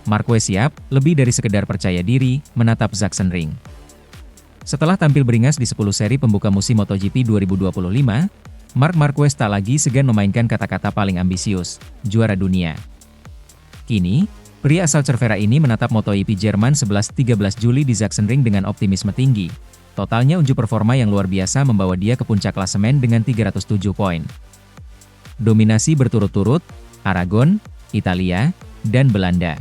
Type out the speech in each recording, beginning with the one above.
Marquez siap, lebih dari sekedar percaya diri, menatap Sachsenring. Setelah tampil beringas di 10 seri pembuka musim MotoGP 2025, Marc Marquez tak lagi segan memainkan kata-kata paling ambisius, juara dunia. Kini, pria asal Cervera ini menatap MotoGP Jerman 11-13 Juli di Sachsenring dengan optimisme tinggi. Totalnya unjuk performa yang luar biasa membawa dia ke puncak klasemen dengan 307 poin. Dominasi berturut-turut, Aragon, Italia, dan Belanda.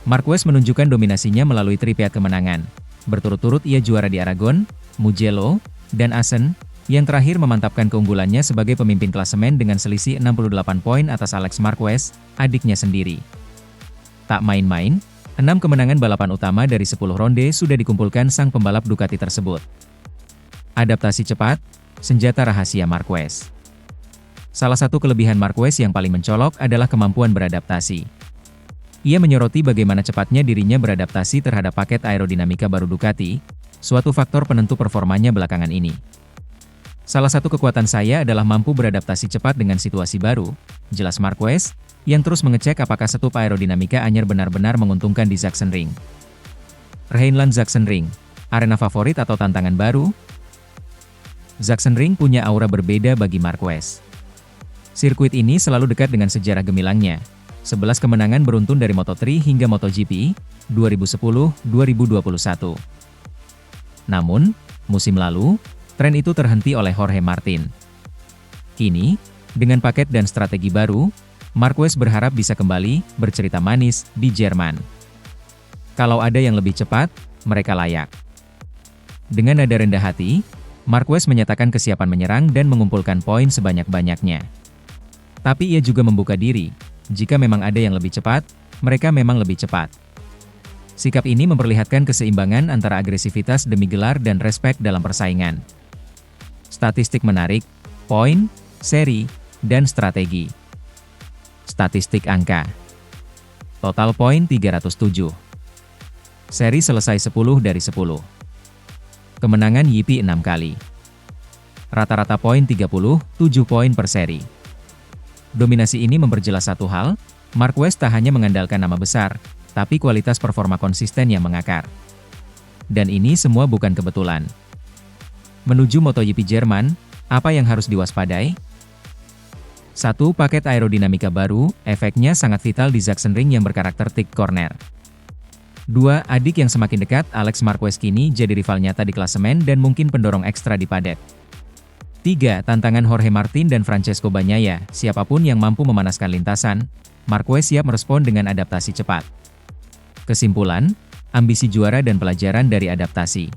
Marquez menunjukkan dominasinya melalui tripiat kemenangan. Berturut-turut ia juara di Aragon, Mugello, dan Assen, yang terakhir memantapkan keunggulannya sebagai pemimpin klasemen dengan selisih 68 poin atas Alex Marquez, adiknya sendiri. Tak main-main, 6 kemenangan balapan utama dari 10 ronde sudah dikumpulkan sang pembalap Ducati tersebut. Adaptasi cepat, senjata rahasia Marquez. Salah satu kelebihan Marquez yang paling mencolok adalah kemampuan beradaptasi. Ia menyoroti bagaimana cepatnya dirinya beradaptasi terhadap paket aerodinamika baru Ducati, suatu faktor penentu performanya belakangan ini. Salah satu kekuatan saya adalah mampu beradaptasi cepat dengan situasi baru, jelas Marquez, yang terus mengecek apakah setup aerodinamika anyar benar-benar menguntungkan di Sachsenring. Rheinland Sachsenring, arena favorit atau tantangan baru? Sachsenring punya aura berbeda bagi Marquez. Sirkuit ini selalu dekat dengan sejarah gemilangnya. 11 kemenangan beruntun dari Moto3 hingga MotoGP, 2010-2021. Namun, musim lalu, tren itu terhenti oleh Jorge Martin. Kini, dengan paket dan strategi baru, Marquez berharap bisa kembali bercerita manis di Jerman. Kalau ada yang lebih cepat, mereka layak. Dengan nada rendah hati, Marquez menyatakan kesiapan menyerang dan mengumpulkan poin sebanyak-banyaknya. Tapi ia juga membuka diri. Jika memang ada yang lebih cepat, mereka memang lebih cepat. Sikap ini memperlihatkan keseimbangan antara agresivitas demi gelar dan respek dalam persaingan. Statistik menarik, poin, seri, dan strategi. Statistik angka. Total poin 307. Seri selesai 10 dari 10. Kemenangan YP 6 kali. Rata-rata poin 37 poin per seri. Dominasi ini memperjelas satu hal, Marquez tak hanya mengandalkan nama besar, tapi kualitas performa konsisten yang mengakar. Dan ini semua bukan kebetulan. Menuju MotoGP Jerman, apa yang harus diwaspadai? 1. Paket aerodinamika baru, efeknya sangat vital di Sachsenring yang berkarakter tick corner. 2. Adik yang semakin dekat, Alex Marquez kini jadi rival nyata di klasemen dan mungkin pendorong ekstra di paddock. 3. Tantangan Jorge Martin dan Francesco Bagnaia, siapapun yang mampu memanaskan lintasan, Marquez siap merespon dengan adaptasi cepat. Kesimpulan, ambisi juara dan pelajaran dari adaptasi.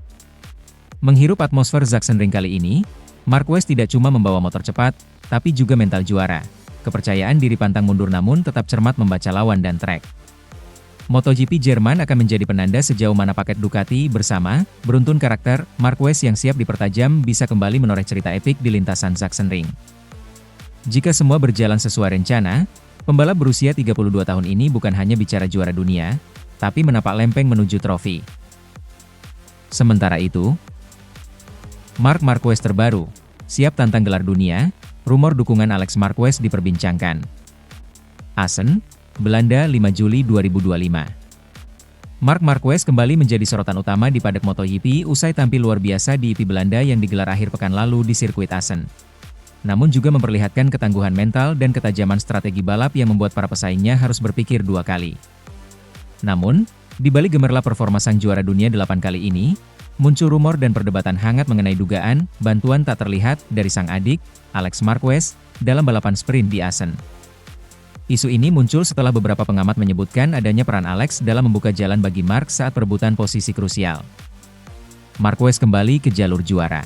Menghirup atmosfer Sachsenring kali ini, Marquez tidak cuma membawa motor cepat, tapi juga mental juara. Kepercayaan diri pantang mundur namun tetap cermat membaca lawan dan trek. MotoGP Jerman akan menjadi penanda sejauh mana paket Ducati bersama, beruntun karakter, Marquez yang siap dipertajam bisa kembali menoreh cerita epik di lintasan Sachsenring. Jika semua berjalan sesuai rencana, pembalap berusia 32 tahun ini bukan hanya bicara juara dunia, tapi menapak lempeng menuju trofi. Sementara itu, Marc Marquez terbaru, siap tantang gelar dunia, rumor dukungan Alex Marquez diperbincangkan. Assen, Belanda 5 Juli 2025. Marc Marquez kembali menjadi sorotan utama di paddock MotoGP usai tampil luar biasa di IP Belanda yang digelar akhir pekan lalu di sirkuit Assen. Namun juga memperlihatkan ketangguhan mental dan ketajaman strategi balap yang membuat para pesaingnya harus berpikir dua kali. Namun, di balik gemerlap performa sang juara dunia 8 kali ini, muncul rumor dan perdebatan hangat mengenai dugaan bantuan tak terlihat dari sang adik, Alex Marquez, dalam balapan sprint di Assen. Isu ini muncul setelah beberapa pengamat menyebutkan adanya peran Alex dalam membuka jalan bagi Marc saat perebutan posisi krusial. Marquez kembali ke jalur juara.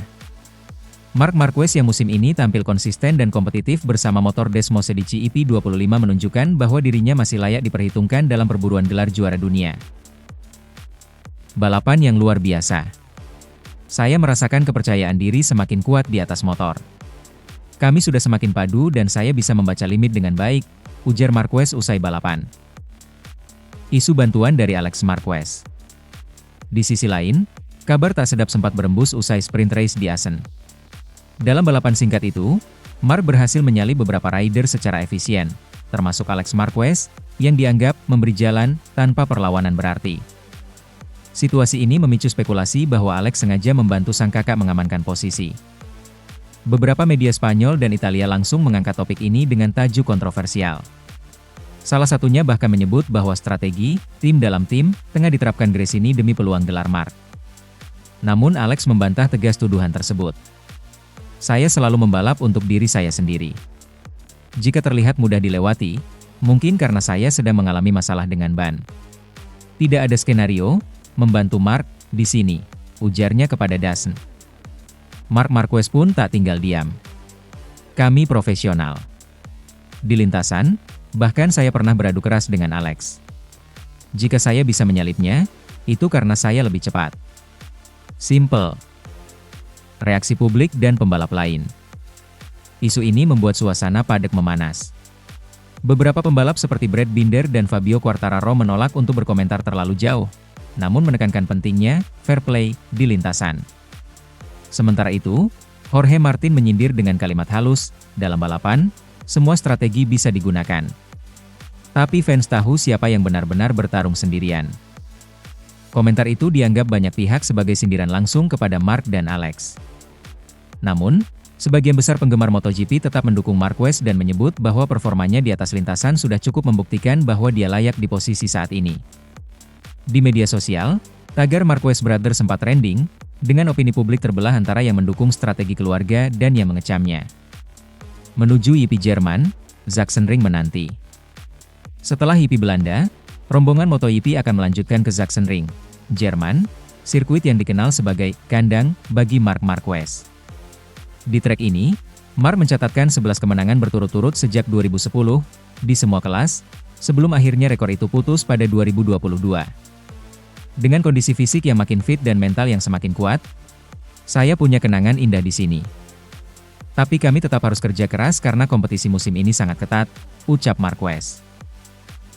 Marc Marquez yang musim ini tampil konsisten dan kompetitif bersama motor Des Mosedici EP25 menunjukkan bahwa dirinya masih layak diperhitungkan dalam perburuan gelar juara dunia. Balapan yang luar biasa. Saya merasakan kepercayaan diri semakin kuat di atas motor. Kami sudah semakin padu dan saya bisa membaca limit dengan baik, ujar Marquez usai balapan. Isu bantuan dari Alex Marquez. Di sisi lain, kabar tak sedap sempat berembus usai sprint race di Assen. Dalam balapan singkat itu, Marc berhasil menyalip beberapa rider secara efisien, termasuk Alex Marquez, yang dianggap memberi jalan tanpa perlawanan berarti. Situasi ini memicu spekulasi bahwa Alex sengaja membantu sang kakak mengamankan posisi. Beberapa media Spanyol dan Italia langsung mengangkat topik ini dengan tajuk kontroversial. Salah satunya bahkan menyebut bahwa strategi tim dalam tim tengah diterapkan Gresini demi peluang gelar Mark. Namun Alex membantah tegas tuduhan tersebut. Saya selalu membalap untuk diri saya sendiri. Jika terlihat mudah dilewati, mungkin karena saya sedang mengalami masalah dengan ban. Tidak ada skenario membantu Mark di sini, ujarnya kepada DAZN. Marc Marquez pun tak tinggal diam. Kami profesional. Di lintasan, bahkan saya pernah beradu keras dengan Alex. Jika saya bisa menyalipnya, itu karena saya lebih cepat. Simple. Reaksi publik dan pembalap lain. Isu ini membuat suasana padek memanas. Beberapa pembalap seperti Brad Binder dan Fabio Quartararo menolak untuk berkomentar terlalu jauh, namun menekankan pentingnya fair play di lintasan. Sementara itu, Jorge Martin menyindir dengan kalimat halus, dalam balapan, semua strategi bisa digunakan. Tapi fans tahu siapa yang benar-benar bertarung sendirian. Komentar itu dianggap banyak pihak sebagai sindiran langsung kepada Mark dan Alex. Namun, sebagian besar penggemar MotoGP tetap mendukung Marquez dan menyebut bahwa performanya di atas lintasan sudah cukup membuktikan bahwa dia layak di posisi saat ini. Di media sosial, tagar Marquez Brothers sempat trending, dengan opini publik terbelah antara yang mendukung strategi keluarga dan yang mengecamnya. Menuju YP Jerman, Sachsenring menanti. Setelah YP Belanda, rombongan MotoGP akan melanjutkan ke Sachsenring, Jerman, sirkuit yang dikenal sebagai kandang bagi Marc Marquez. Di trek ini, Marc mencatatkan 11 kemenangan berturut-turut sejak 2010, di semua kelas, sebelum akhirnya rekor itu putus pada 2022. Dengan kondisi fisik yang makin fit dan mental yang semakin kuat, saya punya kenangan indah di sini. Tapi kami tetap harus kerja keras karena kompetisi musim ini sangat ketat, ucap Marquez.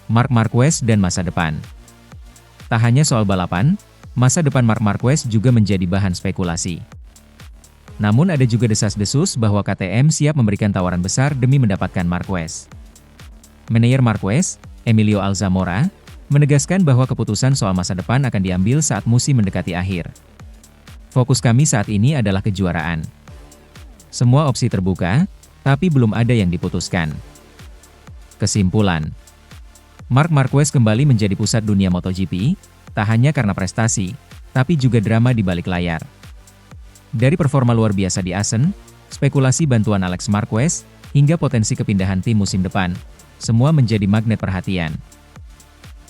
Marc Marquez dan masa depan. Tak hanya soal balapan, masa depan Marc Marquez juga menjadi bahan spekulasi. Namun ada juga desas-desus bahwa KTM siap memberikan tawaran besar demi mendapatkan Marquez. Manajer Marquez, Emilio Alzamora, menegaskan bahwa keputusan soal masa depan akan diambil saat musim mendekati akhir. Fokus kami saat ini adalah kejuaraan. Semua opsi terbuka, tapi belum ada yang diputuskan. Kesimpulan, Marc Marquez kembali menjadi pusat dunia MotoGP, tak hanya karena prestasi, tapi juga drama di balik layar. Dari performa luar biasa di Assen, spekulasi bantuan Alex Marquez, hingga potensi kepindahan tim musim depan, semua menjadi magnet perhatian.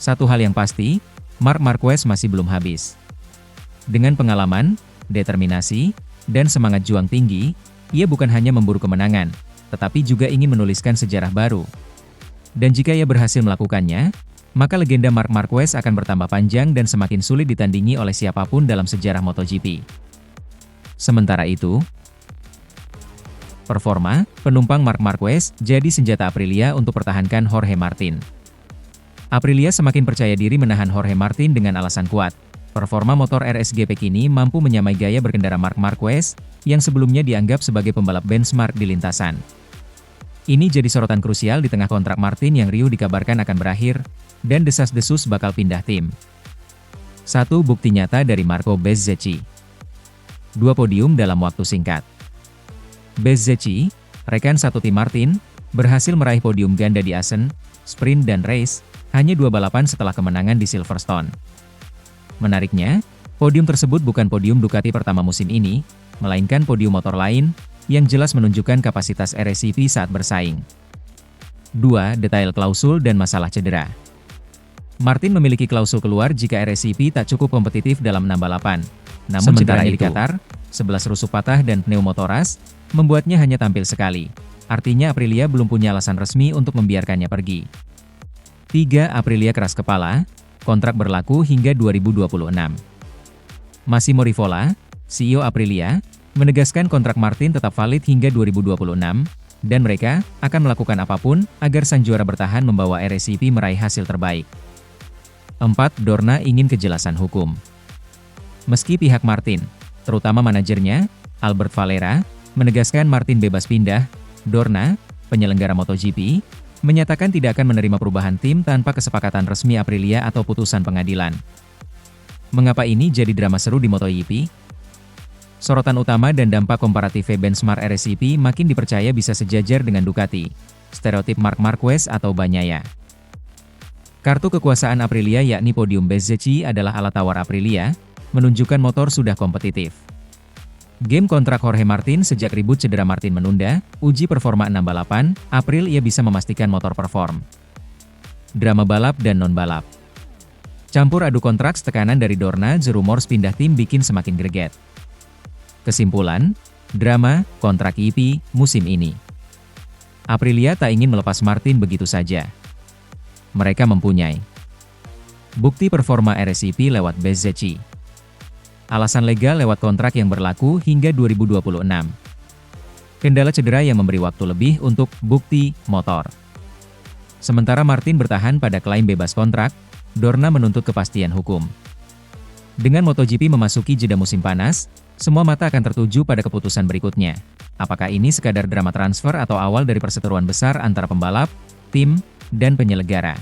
Satu hal yang pasti, Marc Marquez masih belum habis. Dengan pengalaman, determinasi, dan semangat juang tinggi, ia bukan hanya memburu kemenangan, tetapi juga ingin menuliskan sejarah baru. Dan jika ia berhasil melakukannya, maka legenda Marc Marquez akan bertambah panjang dan semakin sulit ditandingi oleh siapapun dalam sejarah MotoGP. Sementara itu, performa penumpang Marc Marquez jadi senjata Aprilia untuk pertahankan Jorge Martin. Aprilia semakin percaya diri menahan Jorge Martin dengan alasan kuat. Performa motor RSGP kini mampu menyamai gaya berkendara Marc Marquez, yang sebelumnya dianggap sebagai pembalap benchmark di lintasan. Ini jadi sorotan krusial di tengah kontrak Martin yang riuh dikabarkan akan berakhir, dan desas-desus bakal pindah tim. Satu bukti nyata dari Marco Bezzecchi. 2 podium dalam waktu singkat. Bezzecchi, rekan satu tim Martin, berhasil meraih podium ganda di Assen, sprint dan race, hanya 2 balapan setelah kemenangan di Silverstone. Menariknya, podium tersebut bukan podium Ducati pertama musim ini, melainkan podium motor lain, yang jelas menunjukkan kapasitas RSCP saat bersaing. 2. Detail klausul dan masalah cedera. Martin memiliki klausul keluar jika RSCP tak cukup kompetitif dalam 6 balapan. Namun cederanya di Qatar, 11 rusuk patah dan pneumotoras, membuatnya hanya tampil sekali. Artinya Aprilia belum punya alasan resmi untuk membiarkannya pergi. 3. Aprilia keras kepala, kontrak berlaku hingga 2026. Massimo Rivola, CEO Aprilia, menegaskan kontrak Martin tetap valid hingga 2026, dan mereka akan melakukan apapun agar sang juara bertahan membawa RSCP meraih hasil terbaik. 4. Dorna ingin kejelasan hukum. Meski pihak Martin, terutama manajernya, Albert Valera, menegaskan Martin bebas pindah, Dorna, penyelenggara MotoGP, menyatakan tidak akan menerima perubahan tim tanpa kesepakatan resmi Aprilia atau putusan pengadilan. Mengapa ini jadi drama seru di MotoGP? Sorotan utama dan dampak komparatif benchmark RSIP makin dipercaya bisa sejajar dengan Ducati, stereotip Marc Marquez atau Bagnaia. Kartu kekuasaan Aprilia yakni podium Bezzecchi adalah alat tawar Aprilia, menunjukkan motor sudah kompetitif. Game kontrak Jorge Martin sejak ribut cedera Martin menunda, uji performa 6 balapan, April ia bisa memastikan motor perform. Drama balap dan non-balap. Campur adu kontrak tekanan dari Dorna, rumors pindah tim bikin semakin greget. Kesimpulan, drama, kontrak IP, musim ini. Aprilia tak ingin melepas Martin begitu saja. Mereka mempunyai bukti performa RSIP lewat Bezzecchi. Alasan legal lewat kontrak yang berlaku hingga 2026. Kendala cedera yang memberi waktu lebih untuk bukti motor. Sementara Martin bertahan pada klaim bebas kontrak, Dorna menuntut kepastian hukum. Dengan MotoGP memasuki jeda musim panas, semua mata akan tertuju pada keputusan berikutnya. Apakah ini sekadar drama transfer atau awal dari perseteruan besar antara pembalap, tim, dan penyelenggara?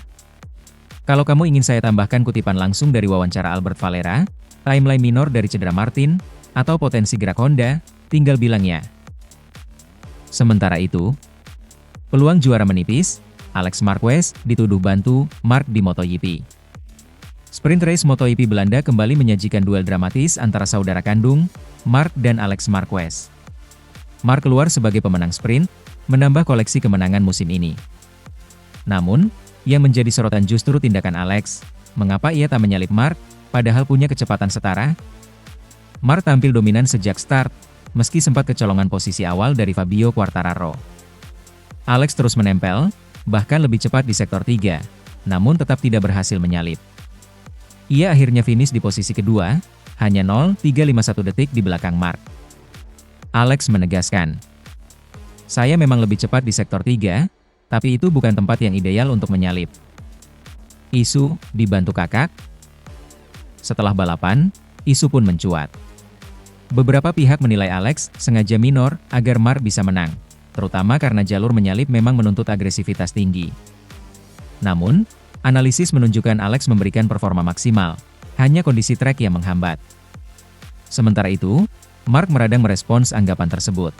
Kalau kamu ingin saya tambahkan kutipan langsung dari wawancara Albert Valera, timeline minor dari cedera Martin, atau potensi gerak Honda, tinggal bilang ya. Sementara itu, peluang juara menipis, Alex Marquez dituduh bantu Marc di MotoGP. Sprint Race MotoGP Belanda kembali menyajikan duel dramatis antara saudara kandung, Marc dan Alex Marquez. Marc keluar sebagai pemenang sprint, menambah koleksi kemenangan musim ini. Namun, yang menjadi sorotan justru tindakan Alex, mengapa ia tak menyalip Marc, padahal punya kecepatan setara? Marc tampil dominan sejak start, meski sempat kecolongan posisi awal dari Fabio Quartararo. Alex terus menempel, bahkan lebih cepat di sektor 3, namun tetap tidak berhasil menyalip. Ia akhirnya finish di posisi kedua, hanya 0,351 detik di belakang Marc. Alex menegaskan, "Saya memang lebih cepat di sektor 3, tapi itu bukan tempat yang ideal untuk menyalip." Isu dibantu kakak. Setelah balapan, isu pun mencuat. Beberapa pihak menilai Alex sengaja minor agar Marc bisa menang, terutama karena jalur menyalip memang menuntut agresivitas tinggi. Namun, analisis menunjukkan Alex memberikan performa maksimal, hanya kondisi trek yang menghambat. Sementara itu, Marc meradang merespons anggapan tersebut.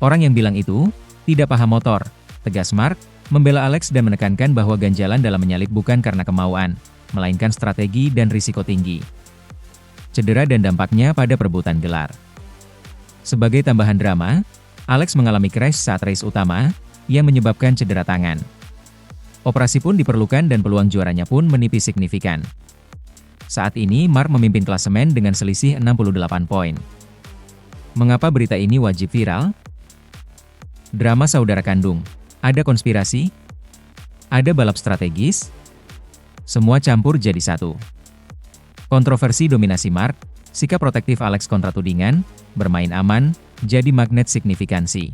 Orang yang bilang itu tidak paham motor, tegas Marc, membela Alex dan menekankan bahwa ganjalan dalam menyalip bukan karena kemauan, melainkan strategi dan risiko tinggi. Cedera dan dampaknya pada perebutan gelar. Sebagai tambahan drama, Alex mengalami crash saat race utama, yang menyebabkan cedera tangan. Operasi pun diperlukan dan peluang juaranya pun menipis signifikan. Saat ini Marc memimpin klasemen dengan selisih 68 poin. Mengapa berita ini wajib viral? Drama saudara kandung. Ada konspirasi? Ada balap strategis? Semua campur jadi satu. Kontroversi dominasi Marc, sikap protektif Alex kontra tudingan, bermain aman, jadi magnet signifikansi.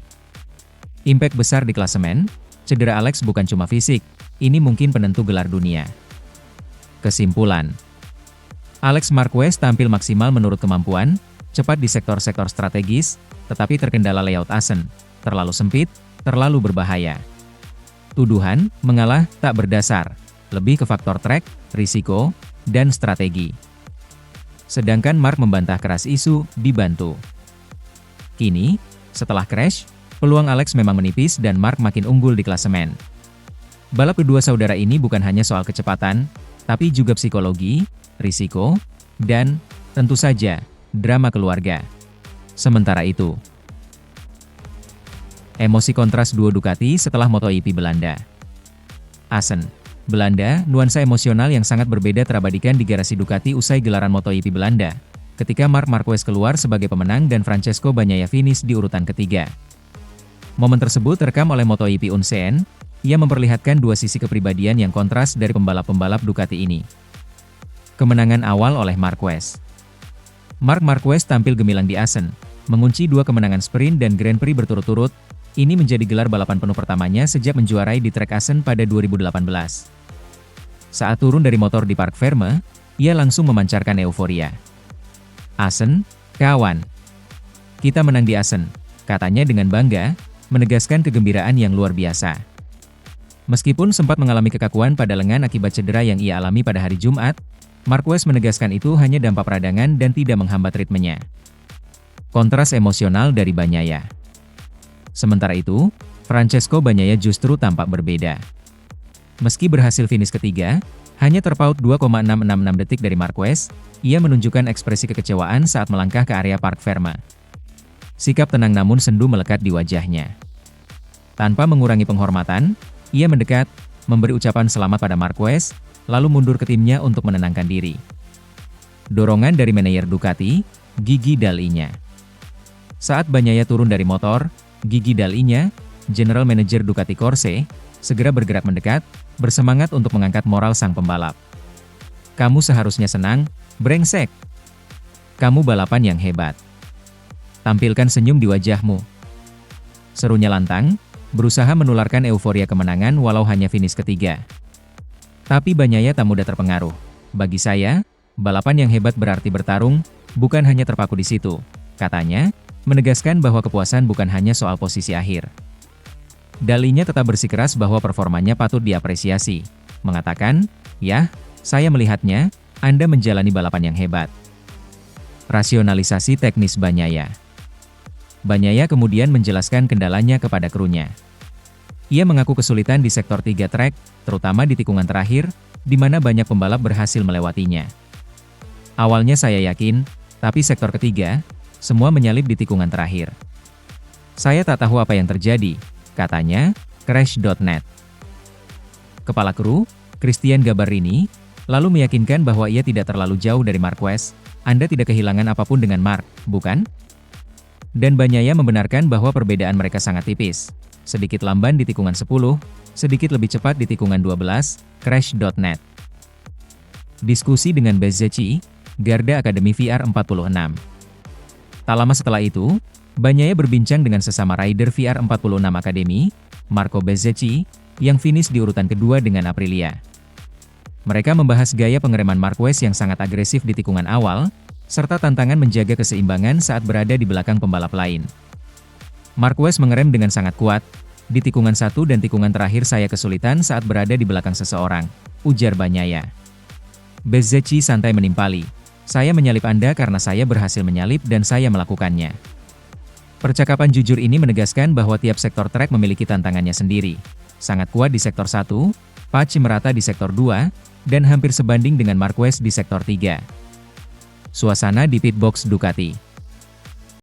Impact besar di klasemen, cedera Alex bukan cuma fisik, ini mungkin penentu gelar dunia. Kesimpulan, Alex Marquez tampil maksimal menurut kemampuan, cepat di sektor-sektor strategis, tetapi terkendala layout Assen, terlalu sempit, terlalu berbahaya. Tuduhan, mengalah, tak berdasar, lebih ke faktor trek, risiko, dan strategi. Sedangkan Marc membantah keras isu, dibantu. Kini, setelah crash, peluang Alex memang menipis dan Marc makin unggul di klasemen. Balap kedua saudara ini bukan hanya soal kecepatan, tapi juga psikologi, risiko, dan, tentu saja, drama keluarga. Sementara itu, emosi kontras duo Ducati setelah MotoGP Belanda. Assen, Belanda, nuansa emosional yang sangat berbeda terabadikan di garasi Ducati usai gelaran MotoGP Belanda, ketika Marc Marquez keluar sebagai pemenang dan Francesco Bagnaia finish di urutan ketiga. Momen tersebut terekam oleh MotoGP Unseen, ia memperlihatkan dua sisi kepribadian yang kontras dari pembalap-pembalap Ducati ini. Kemenangan awal oleh Marquez. Marc Marquez tampil gemilang di Assen, mengunci 2 kemenangan sprint dan Grand Prix berturut-turut. Ini menjadi gelar balapan penuh pertamanya sejak menjuarai di trek Assen pada 2018. Saat turun dari motor di Parc Ferme, ia langsung memancarkan euforia. "Assen, kawan. Kita menang di Assen," katanya dengan bangga, menegaskan kegembiraan yang luar biasa. Meskipun sempat mengalami kekakuan pada lengan akibat cedera yang ia alami pada hari Jumat, Marquez menegaskan itu hanya dampak peradangan dan tidak menghambat ritmenya. Kontras emosional dari Bagnaia. Sementara itu, Francesco Bagnaia justru tampak berbeda. Meski berhasil finish ketiga, hanya terpaut 2,666 detik dari Marquez, ia menunjukkan ekspresi kekecewaan saat melangkah ke area Parc Ferme. Sikap tenang namun sendu melekat di wajahnya. Tanpa mengurangi penghormatan, ia mendekat, memberi ucapan selamat pada Marquez, lalu mundur ke timnya untuk menenangkan diri. Dorongan dari manajer Ducati, Gigi Dall'Igna. Saat Bagnaia turun dari motor, Gigi Dall'Igna, General Manager Ducati Corse, segera bergerak mendekat, bersemangat untuk mengangkat moral sang pembalap. "Kamu seharusnya senang, brengsek. Kamu balapan yang hebat. Tampilkan senyum di wajahmu." Serunya lantang, berusaha menularkan euforia kemenangan walau hanya finish ketiga. Tapi Bagnaia tak mudah terpengaruh. "Bagi saya, balapan yang hebat berarti bertarung, bukan hanya terpaku di situ," katanya, menegaskan bahwa kepuasan bukan hanya soal posisi akhir. Dall'Igna tetap bersikeras bahwa performanya patut diapresiasi, mengatakan, "Ya, saya melihatnya, Anda menjalani balapan yang hebat." Rasionalisasi teknis Bagnaia. Bagnaia kemudian menjelaskan kendalanya kepada krunya. Ia mengaku kesulitan di sektor 3 trek, terutama di tikungan terakhir, di mana banyak pembalap berhasil melewatinya. "Awalnya saya yakin, tapi sektor ketiga, semua menyalip di tikungan terakhir. Saya tak tahu apa yang terjadi," katanya, Crash.net. Kepala kru, Christian Gabarrini, lalu meyakinkan bahwa ia tidak terlalu jauh dari Marquez. "Anda tidak kehilangan apapun dengan Mark, bukan?" Dan Bagnaia membenarkan bahwa perbedaan mereka sangat tipis. Sedikit lamban di tikungan 10, sedikit lebih cepat di tikungan 12, Crash.net. Diskusi dengan Bezzecchi, Garda Akademi VR46. Tak lama setelah itu, Bagnaia berbincang dengan sesama rider VR46 Akademi, Marco Bezzecchi, yang finish di urutan kedua dengan Aprilia. Mereka membahas gaya pengereman Marquez yang sangat agresif di tikungan awal, serta tantangan menjaga keseimbangan saat berada di belakang pembalap lain. "Marquez mengerem dengan sangat kuat. Di tikungan 1 dan tikungan terakhir saya kesulitan saat berada di belakang seseorang," ujar Bagnaia. Bezzecchi santai menimpali, "Saya menyalip Anda karena saya berhasil menyalip dan saya melakukannya." Percakapan jujur ini menegaskan bahwa tiap sektor trek memiliki tantangannya sendiri. Sangat kuat di sektor 1, patchy merata di sektor 2, dan hampir sebanding dengan Marquez di sektor 3. Suasana di pit box Ducati.